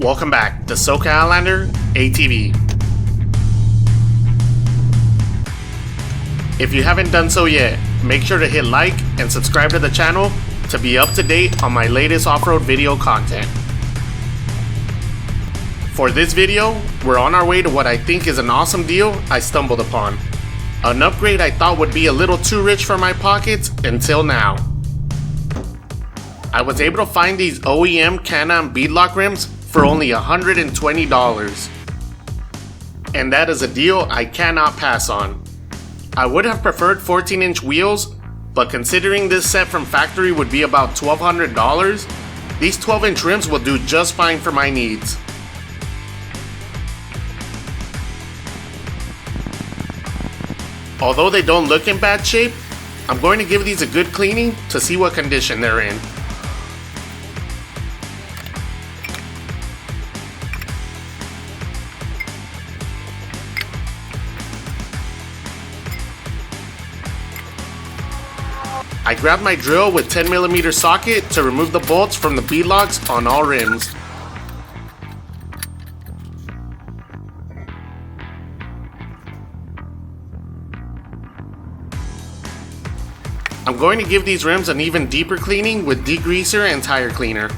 Welcome back to SoCal Outlander ATV. If you haven't done so yet, make sure to hit like and subscribe to the channel to be up to date on my latest off-road video content. For this video, we're on our way to what I think is an awesome deal I stumbled upon. An upgrade I thought would be a little too rich for my pockets until now. I was able to find these OEM Can Am Beadlock rims for only $120. And that is a deal I cannot pass on. I would have preferred 14-inch wheels, but considering this set from factory would be about $1,200, these 12-inch rims will do just fine for my needs. Although they don't look in bad shape, I'm going to give these a good cleaning to see what condition they're in. I grabbed my drill with 10mm socket to remove the bolts from the beadlocks on all rims. I'm going to give these rims an even deeper cleaning with degreaser and tire cleaner.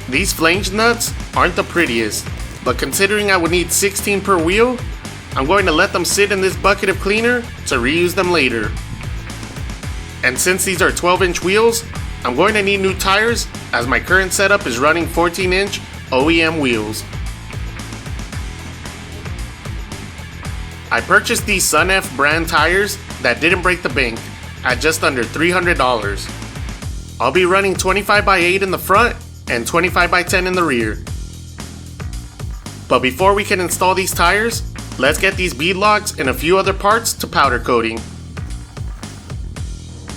These flange nuts aren't the prettiest, but considering I would need 16 per wheel, I'm going to let them sit in this bucket of cleaner to reuse them later. And since these are 12-inch wheels, I'm going to need new tires as my current setup is running 14-inch OEM wheels. I purchased these SUNF brand tires that didn't break the bank at just under $300. I'll be running 25x8 in the front and 25x10 in the rear. But before we can install these tires, let's get these beadlocks and a few other parts to powder coating.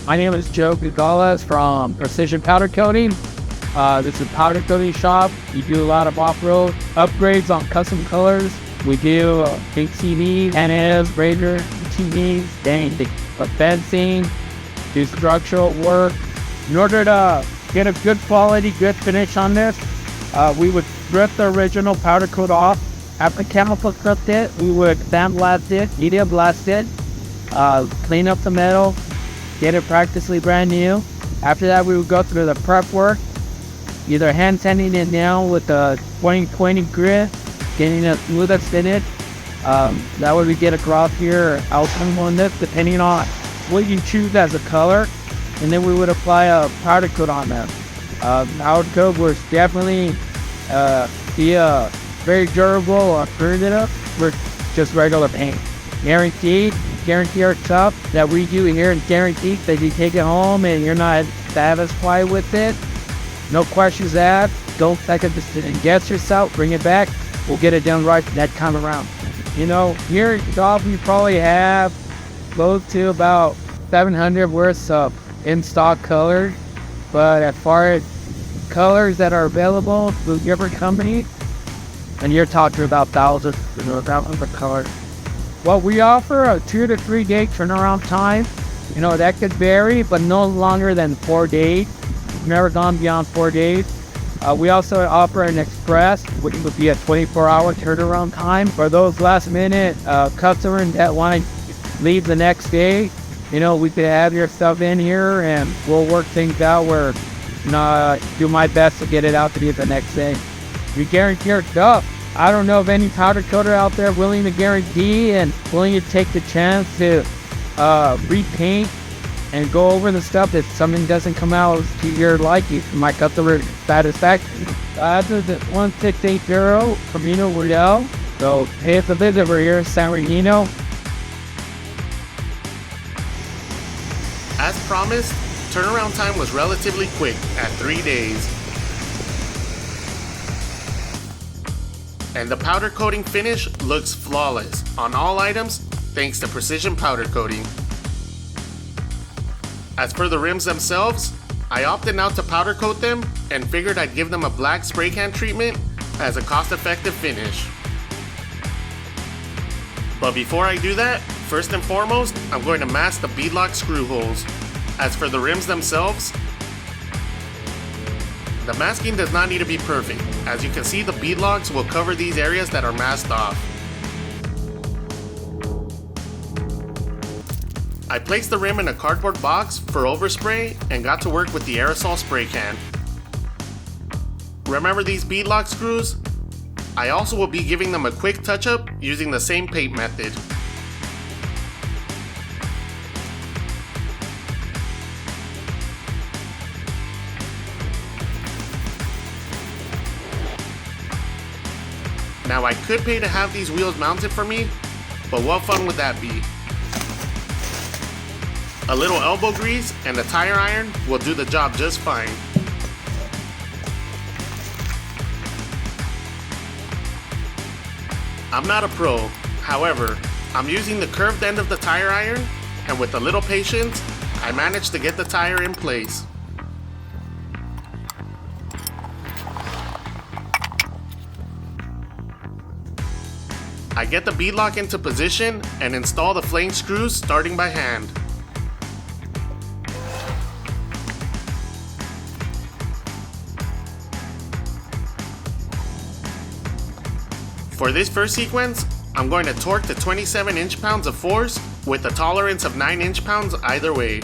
My name is Joe Beadlocks from Precision Powder Coating. This is a powder coating shop. We do a lot of off-road upgrades on custom colors. We do big TVs, NS, Raider TVs, fencing, do structural work. In order to get a good quality, good finish on this, we would strip the original powder coat off. After chemical stripped it, we would sandblast it, media blast it, clean up the metal, get it practically brand new. After that, we would go through the prep work, either hand sanding it down with a 2020 grit, getting it smooth as finish. That way we get a gloss here or outcome on this, depending on what you choose as a color. And then we would apply a powder coat on them. Powder coat was definitely be a very durable alternative for just regular paint. Guarantee our stuff that we do here and guarantee that you take it home and you're not satisfied with it. No questions asked. Don't second guess yourself. Bring it back. We'll get it done right that time around. You know, here at the golf we probably have close to about 700 worth of in-stock colors, but as far as colors that are available through different companies, and you're talking about thousands of colors. Well, we offer a 2 to 3 day turnaround time. You know, that could vary, but no longer than 4 days. We've never gone beyond 4 days. We also offer an express, which would be a 24-hour turnaround time for those last-minute customers that want to leave the next day. You know, we could have your stuff in here and we'll work things out where, do my best to get it out to you the next day. We guarantee your stuff. I don't know of any powder coater out there willing to guarantee and willing to take the chance to repaint and go over the stuff if something doesn't come out to your liking, to my customer satisfaction. This is 1680 Camino Real. So pay us a visit. We're here in San Bernardino. As promised, turnaround time was relatively quick at 3 days. And the powder coating finish looks flawless on all items thanks to precision powder coating. As for the rims themselves, I opted out to powder coat them and figured I'd give them a black spray can treatment as a cost-effective finish. But before I do that, first and foremost, I'm going to mask the beadlock screw holes. As for the rims themselves, the masking does not need to be perfect. As you can see, the beadlocks will cover these areas that are masked off. I placed the rim in a cardboard box for overspray and got to work with the aerosol spray can. Remember these beadlock screws? I also will be giving them a quick touch-up using the same paint method. Now I could pay to have these wheels mounted for me, but what fun would that be? A little elbow grease and a tire iron will do the job just fine. I'm not a pro, however, I'm using the curved end of the tire iron, and with a little patience, I managed to get the tire in place. I get the beadlock into position and install the flange screws starting by hand. For this first sequence, I'm going to torque to 27 inch-pounds of force with a tolerance of 9 inch-pounds either way.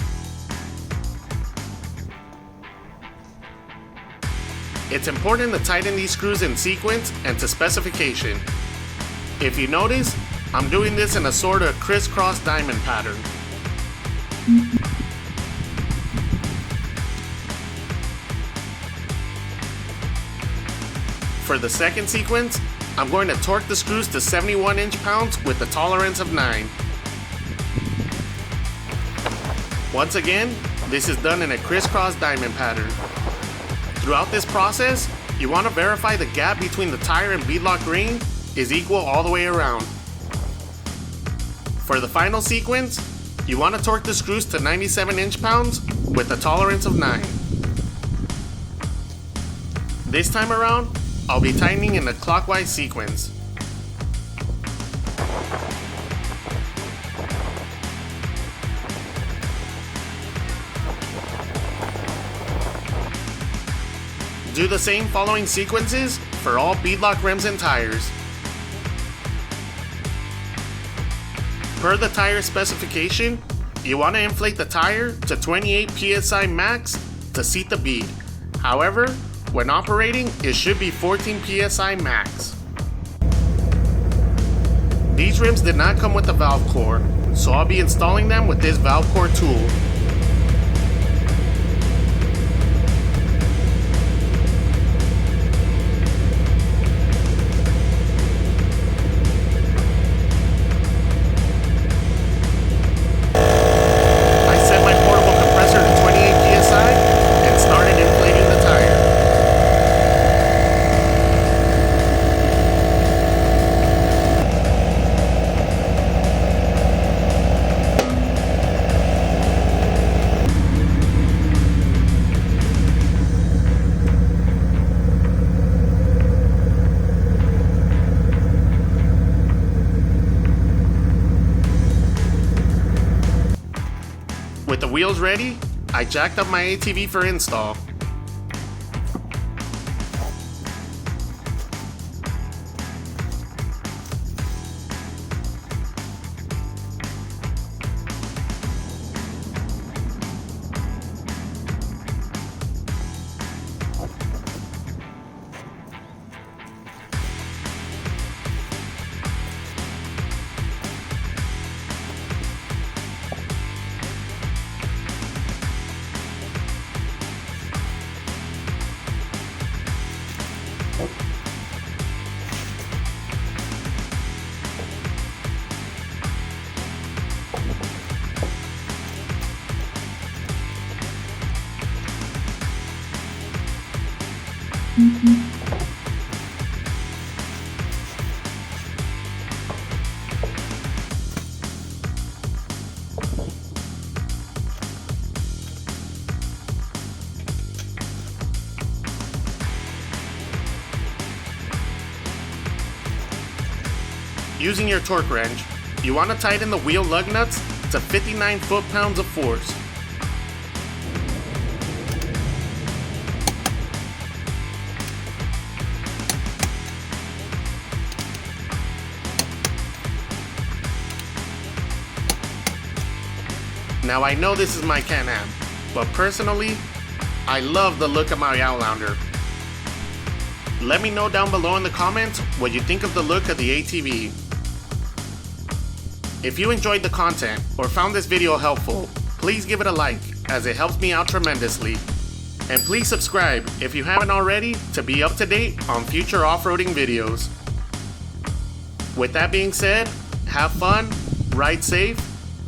It's important to tighten these screws in sequence and to specification. If you notice, I'm doing this in a sort of crisscross diamond pattern. For the second sequence, I'm going to torque the screws to 71 inch-pounds with a tolerance of 9. Once again, this is done in a crisscross diamond pattern. Throughout this process, you want to verify the gap between the tire and beadlock ring is equal all the way around. For the final sequence, you want to torque the screws to 97 inch-pounds with a tolerance of 9. This time around, I'll be tightening in a clockwise sequence. Do the same following sequences for all beadlock rims and tires. Per the tire specification, you want to inflate the tire to 28 psi max to seat the bead. However, when operating, it should be 14 psi max. These rims did not come with a valve core, so I'll be installing them with this valve core tool. With the wheels ready, I jacked up my ATV for install. using your torque wrench, you want to tighten the wheel lug nuts to 59 foot-pounds of force. Now I know this is my Can Am, but personally, I love the look of my Outlander. Let me know down below in the comments what you think of the look of the ATV. If you enjoyed the content or found this video helpful, please give it a like as it helps me out tremendously. And please subscribe if you haven't already to be up to date on future off-roading videos. With that being said, have fun, ride safe,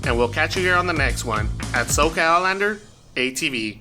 and we'll catch you here on the next one at SoCal Outlander ATV.